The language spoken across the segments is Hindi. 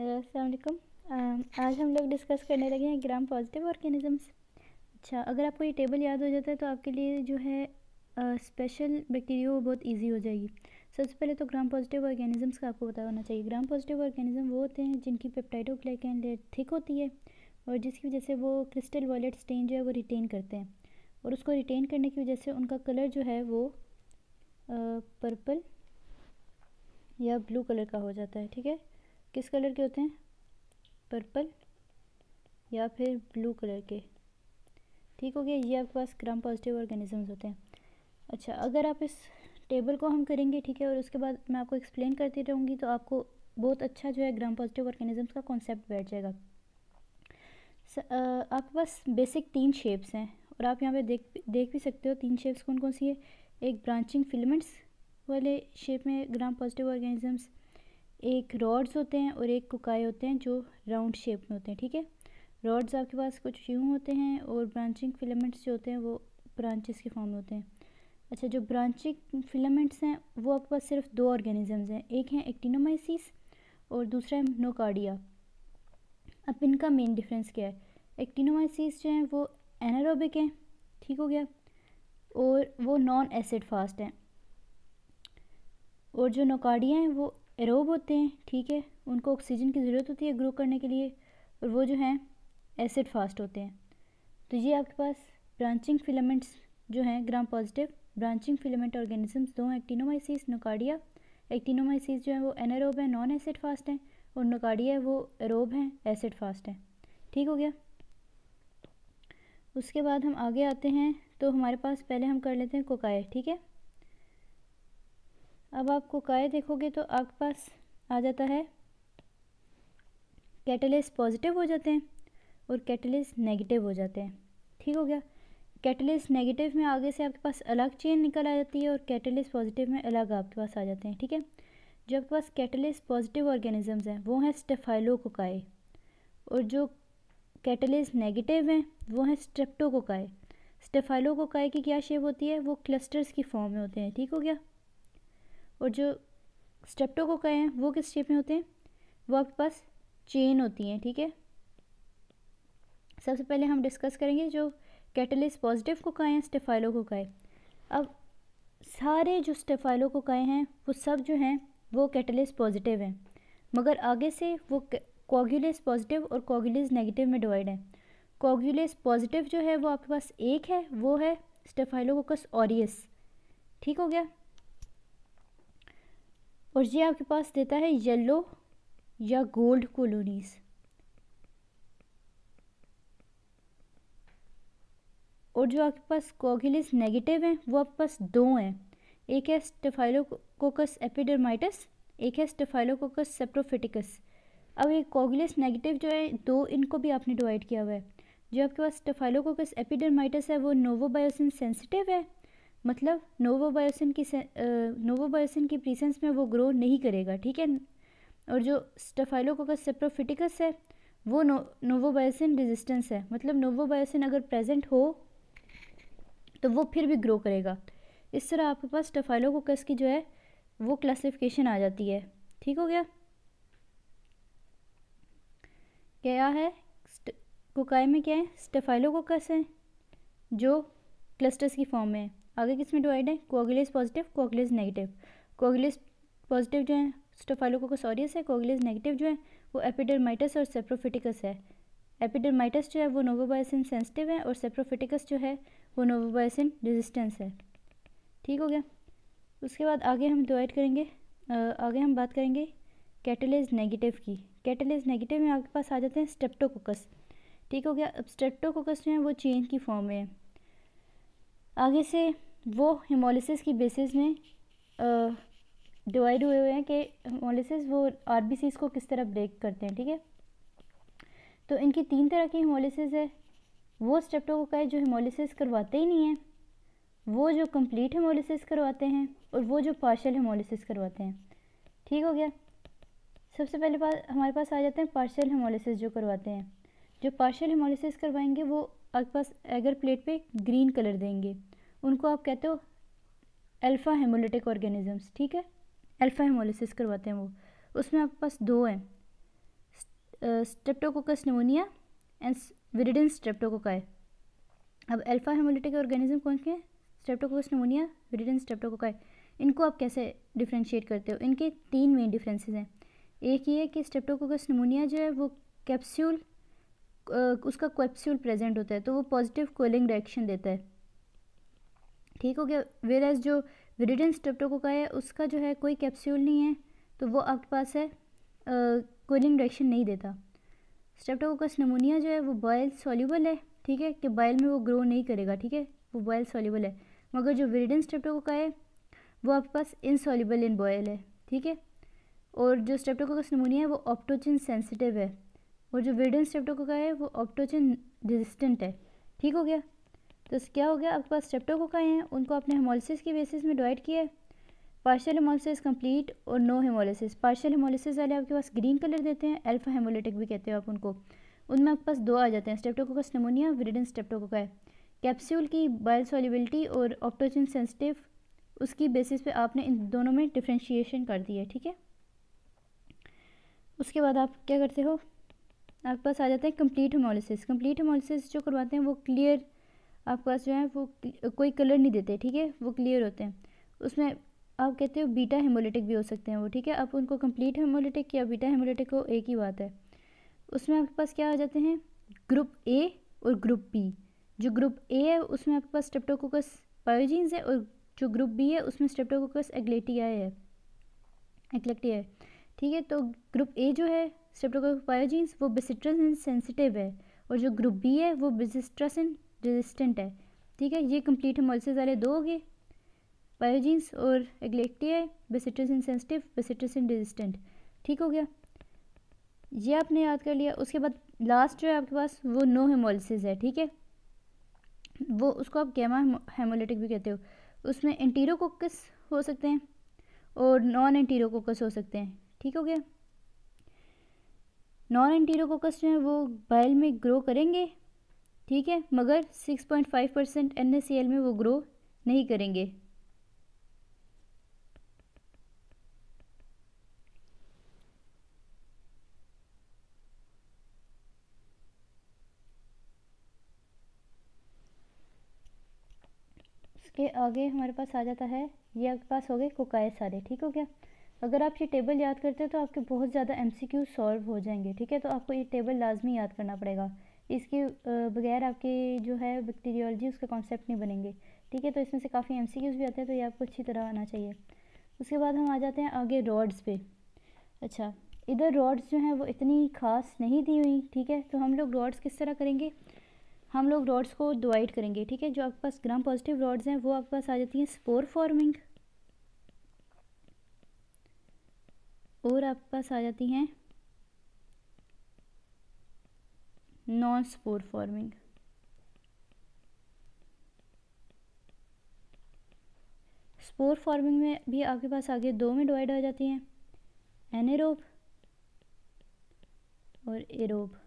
हेलो अस्सलाम वालेकुम। आज हम लोग डिस्कस करने लगे हैं ग्राम पॉजिटिव ऑर्गेनिजम्स। अच्छा, अगर आपको ये टेबल याद हो जाता है तो आपके लिए जो है स्पेशल बैक्टीरिया वो बहुत इजी हो जाएगी। सबसे पहले तो ग्राम पॉजिटिव ऑर्गेनिजम्स का आपको पता होना चाहिए। ग्राम पॉजिटिव ऑर्गेनिज्म वो होते हैं जिनकी पेप्टाइडोग्लाइकन लेयर थिक होती है और जिसकी वजह से वो क्रिस्टल वॉयलेट स्टेन जो है वो रिटेन करते हैं, और उसको रिटेन करने की वजह से उनका कलर जो है वो पर्पल या ब्लू कलर का हो जाता है। ठीक है, किस कलर के होते हैं? पर्पल या फिर ब्लू कलर के। ठीक हो गया, ये आपके पास ग्राम पॉजिटिव ऑर्गेनिजम्स होते हैं। अच्छा, अगर आप इस टेबल को हम करेंगे, ठीक है, और उसके बाद मैं आपको एक्सप्लेन करती रहूँगी तो आपको बहुत अच्छा जो है ग्राम पॉजिटिव ऑर्गेनिजम्स का कॉन्सेप्ट बैठ जाएगा। आपके पास बेसिक 3 शेप्स हैं और आप यहाँ पे देख भी सकते हो 3 शेप्स कौन कौन सी है। एक ब्रांचिंग फिलामेंट्स वाले शेप में ग्राम पॉजिटिव ऑर्गेनिजम्स, एक रॉड्स होते हैं और एक कुकाई होते हैं जो राउंड शेप में होते हैं। ठीक है, रॉड्स आपके पास कुछ यूँ होते हैं और ब्रांचिंग फिलामेंट्स जो होते हैं वो ब्रांचेस के फॉर्म में होते हैं। अच्छा, जो ब्रांचिंग फिलामेंट्स हैं वो आपके पास सिर्फ 2 ऑर्गेनिजम्स हैं, एक है एक्टिनोमाइसीस और दूसरा है नोकार्डिया। अब इनका मेन डिफरेंस क्या है? एक्टिनोमाइसीस जो हैं वो एनारोबिक हैं, ठीक हो गया, और वो नॉन एसिड फास्ट हैं, और जो नोकार्डिया हैं वो एरोब होते हैं। ठीक है, उनको ऑक्सीजन की ज़रूरत होती है ग्रो करने के लिए, और वो जो हैं एसिड फास्ट होते हैं। तो ये आपके पास ब्रांचिंग फिलामेंट्स जो हैं gram positive branching filament organisms 2 हैं, एक्टिनोमाइसीस नोकार्डिया। एक्टिनोमाइसीस जो है वो एनारोब है, नॉन एसिड फास्ट हैं, और नोकार्डिया है वो एरोब हैं, एसिड फास्ट हैं। ठीक हो गया। उसके बाद हम आगे आते हैं तो हमारे पास पहले हम कर लेते हैं कोकाए। ठीक है, अब आप कोकाए देखोगे तो आपके पास आ जाता है कैटलिस्ट पॉजिटिव हो जाते हैं और कैटलिस्ट नेगेटिव हो जाते हैं। ठीक हो गया, कैटलिस्ट नेगेटिव में आगे से आपके पास अलग चेन निकल आ जाती है और कैटलिस्ट पॉजिटिव में अलग आपके पास आ जाते हैं। ठीक है, जो आपके पास कैटलिस्ट पॉजिटिव ऑर्गेनिजम्स हैं वो हैं स्टेफाइलोकोकाई, और जो कैटलिस्ट नेगेटिव हैं वो हैं स्ट्रेप्टोकोकाई। स्टेफाइलोकोकाई की क्या शेप होती है? वो क्लस्टर्स की फॉर्म में होते हैं। ठीक हो गया, और जो स्ट्रेप्टोकोकाई हैं वो किस शेप में होते हैं? वो आपके पास चेन होती हैं। ठीक है, सबसे पहले हम डिस्कस करेंगे जो कैटलिस्ट पॉजिटिव कोकाई हैं, स्टेफाइलोकोकाई। अब सारे जो स्टेफाइलोकोकाई हैं वो सब जो हैं वो कैटलिस्ट पॉजिटिव हैं, मगर आगे से वो कोगुलेस पॉजिटिव और कोगुलेस नेगेटिव में डिवाइड है। कोगुलेस पॉजिटिव जो है वो आपके पास एक है, वो है स्टेफाइलोकोकस ऑरियस। ठीक हो गया, और ये आपके पास देता है येलो या गोल्ड कॉलोनीज। और जो आपके पास कोगुलेस नेगेटिव हैं वो आपके पास 2 हैं, एक है स्टेफाइलोकोकस एपिडर्माइटस, एक है स्टेफाइलोकोकस सेप्रोफिटिकस। अब ये कोगुलेस नेगेटिव जो है 2, इनको भी आपने डिवाइड किया हुआ है। जो आपके पास स्टेफाइलोकोकस एपिडर्माइटस है वो नोवोबायोसिन सेंसिटिव है, मतलब नोवोबायोसिन की प्रेजेंस में वो ग्रो नहीं करेगा। ठीक है, और जो स्टेफाइलोकोकस सेप्रोफिटिकस है वो नोवोबायोसिन रेजिस्टेंस है, मतलब नोवोबायोसिन अगर प्रेजेंट हो तो वो फिर भी ग्रो करेगा। इस तरह आपके पास स्टेफाइलोकोकस की जो है वो क्लासिफिकेशन आ जाती है। ठीक हो गया, क्या है कोकाई में? क्या है? स्टेफाइलोकोकस है जो क्लस्टर्स की फॉर्म में है। आगे किस में डिवाइड है? Coagulase positive, coagulase negative. Coagulase positive जो है स्टेफाइलोकोकस ऑरियस है, कोगुलेस नेगेटिव जो है वो एपिडर्माइटस और सेप्रोफिटिकस है। एपिडर्माइटस जो है वो नोवोबायोसिन सेंसिटिव है और सेप्रोफिटिकस जो है वो नोवोबायोसिन रेजिस्टेंस है। ठीक हो गया, उसके बाद आगे हम डिवाइड करेंगे, आगे हम बात करेंगे कैटलिस्ट नेगेटिव की। कैटलिस्ट नेगेटिव में आपके पास आ जाते हैं स्ट्रेप्टोकोकस। ठीक हो गया, अब स्ट्रेप्टोकोकस जो है वो चेन की फॉर्म में है। आगे से वो हेमोलिसिस की बेसिस में डिवाइड हुए हैं कि हेमोलिसिस वो आरबीसीज को किस तरह ब्रेक करते हैं। ठीक है, तो इनकी 3 तरह की हेमोलिसिस है। वो स्ट्रेप्टोकोकाई जो हेमोलिसिस करवाते ही नहीं हैं, वो जो कंप्लीट हेमोलिसिस करवाते हैं, और वो जो पार्शियल हेमोलिसिस करवाते हैं। ठीक हो गया, सबसे पहले बात हमारे पास आ जाते हैं पार्शियल हेमोलिसिस जो करवाते हैं। जो पार्शियल हेमोलिसिस करवाएंगे वो आपके पास एगर प्लेट पे ग्रीन कलर देंगे, उनको आप कहते हो अल्फ़ा हेमोलिटिक ऑर्गेनिजम्स। ठीक है, अल्फ़ा हेमोलिसिस करवाते हैं वो। उसमें आपके पास 2 हैं, streptococcus pneumonia and viridans streptococci. अब अल्फा हेमोलिटिक ऑर्गेनिज्म कौन से हैं? Streptococcus pneumonia, viridans streptococci. इनको आप कैसे डिफ्रेंशिएट करते हो? इनके 3 मेन डिफरेंसेस हैं। एक ये है कि स्ट्रेप्टोकोकस निमोनिया जो है वो कैप्सूल, उसका कैप्सूल प्रेजेंट होता है तो वो पॉजिटिव कोलिंग रिएक्शन देता है, ठीक हो गया। वेयर एज जो विरिडिन स्ट्रेप्टोकोकाई है उसका जो है कोई कैप्सूल नहीं है तो वो आपके पास है कोलिंग रिएक्शन नहीं देता। स्ट्रेप्टोकोकस निमोनिया जो है वो बॉयल सॉल्यूबल है, ठीक है, कि बॉयल में वो ग्रो नहीं करेगा, ठीक है, वो बॉयल सॉल्यूबल है। मगर जो विरिडिन स्ट्रेप्टोकोकाई है वो आपके पास इनसॉल्यूबल इन बॉयल है, ठीक है। और जो स्ट्रेप्टोकोकस निमोनिया है वो ऑप्टोचिन सेंसिटिव है और जो विरिडिन स्ट्रेप्टोकोकाई है वो ऑप्टोचिन रेजिस्टेंट है, ठीक हो गया। तो क्या हो गया, आपके पास स्ट्रेप्टोकोकाई हैं, उनको आपने हेमोलिसिस की बेसिस में डिवाइड किया है, पार्शियल हेमोलिसिस, कंप्लीट और नो हेमोलिसिस। पार्शियल हेमोलिसिस वाले आपके पास ग्रीन कलर देते हैं, अल्फा हेमोलिटिक भी कहते हो आप उनको। उनमें आपके पास 2 आ जाते हैं, streptococcus pneumonia, viridans streptococci. Capsule की बायो सॉल्युबिलिटी और ऑप्टोचिन सेंसिटिव, उसकी बेसिस पे आपने इन दोनों में डिफ्रेंशिएशन कर दी है, ठीक है। उसके बाद आप क्या करते हो, आपके पास आ जाता है कंप्लीट हेमोलिसिस। कंप्लीट हेमोलिसिस जो करवाते हैं वो क्लियर, आपके पास जो है वो कोई कलर नहीं देते, ठीक है, वो क्लियर होते हैं। उसमें आप कहते हो बीटा हेमोलिटिक भी हो सकते हैं वो, ठीक है। आप उनको कंप्लीट हेमोलिटिक या बीटा हेमोलिटिक हो, एक ही बात है। उसमें आपके पास क्या आ जाते हैं, ग्रुप ए और ग्रुप बी। जो ग्रुप ए है उसमें आपके पास स्ट्रेप्टोकोकस पायोजीन्स है और जो ग्रुप बी है उसमें स्ट्रेप्टोकोकस एग्लेटियाई है, ठीक है। तो ग्रुप ए जो है स्ट्रेप्टोकोकस पायोजीन्स वो बेसिट्रासिन सेंसिटिव है और जो ग्रुप बी है वो बेसिट्रासिन रेजिस्टेंट है, ठीक है। ये कंप्लीट हेमोलिसिस वाले 2 हो गए, पायोजीन्स और एग्लेटियाई, बेसिट्रासिन सेंसिटिव, बेसिट्रासिन रेजिस्टेंट, ठीक हो गया। ये आपने याद कर लिया। उसके बाद लास्ट जो है आपके पास वो नो हेमोलिसिस है, ठीक है, वो उसको आप गैमा हेमोलिटिक भी कहते हो। उसमें एंटीरोकोकस हो सकते हैं और नॉन एंटीरोकोकस हो सकते हैं, ठीक हो गया। नॉन एंटीरोकोकस जो है वो बाइल में ग्रो करेंगे, ठीक है, मगर 6.5% NaCl में वो ग्रो नहीं करेंगे। उसके आगे हमारे पास आ जाता है, ये आपके पास हो गए कोकाई सारे, ठीक हो गया। अगर आप ये टेबल याद करते हो तो आपके बहुत ज़्यादा MCQ सॉल्व हो जाएंगे, ठीक है। तो आपको ये टेबल लाजमी याद करना पड़ेगा, इसके बगैर आपके जो है बैक्टीरियोलॉजी उसका कॉन्सेप्ट नहीं बनेंगे, ठीक है। तो इसमें से काफ़ी MCQs भी आते हैं तो ये आपको अच्छी तरह आना चाहिए। उसके बाद हम आ जाते हैं आगे रॉड्स पे। अच्छा, इधर रॉड्स जो हैं वो इतनी खास नहीं दी हुई, ठीक है। तो हम लोग रॉड्स किस तरह करेंगे, हम लोग रॉड्स को डिवाइड करेंगे, ठीक है। जो आपके पास ग्राम पॉजिटिव रॉड्स हैं वो आपके पास आ जाती हैं स्पोर फॉर्मिंग और आपके पास आ जाती हैं non spore forming. Spore forming में भी आपके पास आगे 2 में डिवाइड हो जाती हैं, एनेरोब और एरोब।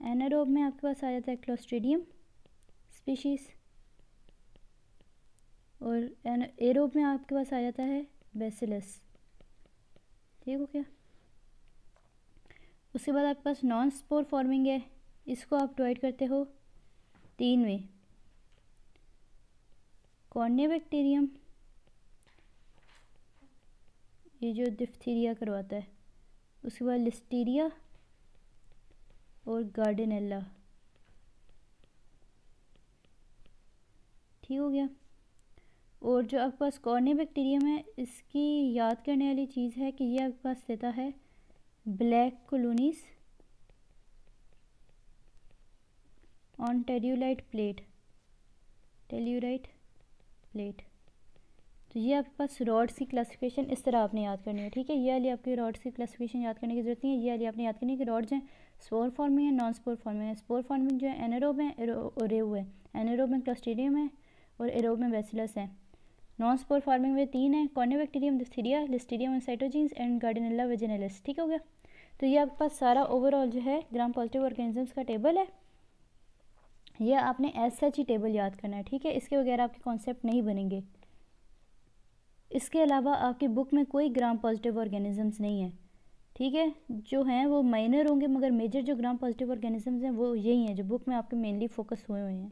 एनारोब में आपके पास आ जाता है क्लोस्ट्रीडियम स्पीशीज़ और एरोब में आपके पास आ जाता है बैसिलस, ठीक हो क्या। उसके बाद आपके पास नॉन स्पोर फॉर्मिंग है, इसको आप डिवाइड करते हो 3 में, कॉर्नियोबैक्टीरियम, ये जो डिफ्थीरिया करवाता है, उसके बाद लिस्टीरिया और गार्डिनेला, ठीक हो गया। और जो आपके पास कॉर्नियोबैक्टीरियम है इसकी याद करने वाली चीज़ है कि ये आपके पास देता है black colonies on tellurite plate, tellurite plate. तो ये आपके पास रॉड्स की क्लासिफिकेशन इस तरह आपने याद करनी है, ठीक है। ये वाली आपकी रॉड्स की क्लासिफिकेशन याद करने की जरूरत नहीं है, ये वाली आपने याद करनी है कि रॉड्स हैं स्पोर फॉर्मिंग है, नॉन स्पोर फॉर्मिंग है। स्पोर फॉर्मिंग जो है एनारोब है, एरोब है, एनारोब में क्लोस्ट्रीडियम है और एरोब में बैसिलस है। नॉन स्पोर फार्मिंग में 3 है, कॉर्नियोबैक्टीरियम, डिप्थीरिया, लिस्टीरियम एंड साइटोजीन्स एंड गार्डिनेला वेजिनेलिस, ठीक हो गया। तो ये आपके पास सारा ओवरऑल जो है ग्राम पॉजिटिव ऑर्गेनिजम्स का टेबल है, ये आपने एज सच ही टेबल याद करना है, ठीक है। इसके बगैर आपके कॉन्सेप्ट नहीं बनेंगे। इसके अलावा आपकी बुक में कोई ग्राम पॉजिटिव ऑर्गेनिजम्स नहीं है, ठीक है, जो हैं वो माइनर होंगे, मगर मेजर जो ग्राम पॉजिटिव ऑर्गेनिजम्स हैं वो यही हैं जो बुक में आपके मेनली फोकस हुए हुए हैं।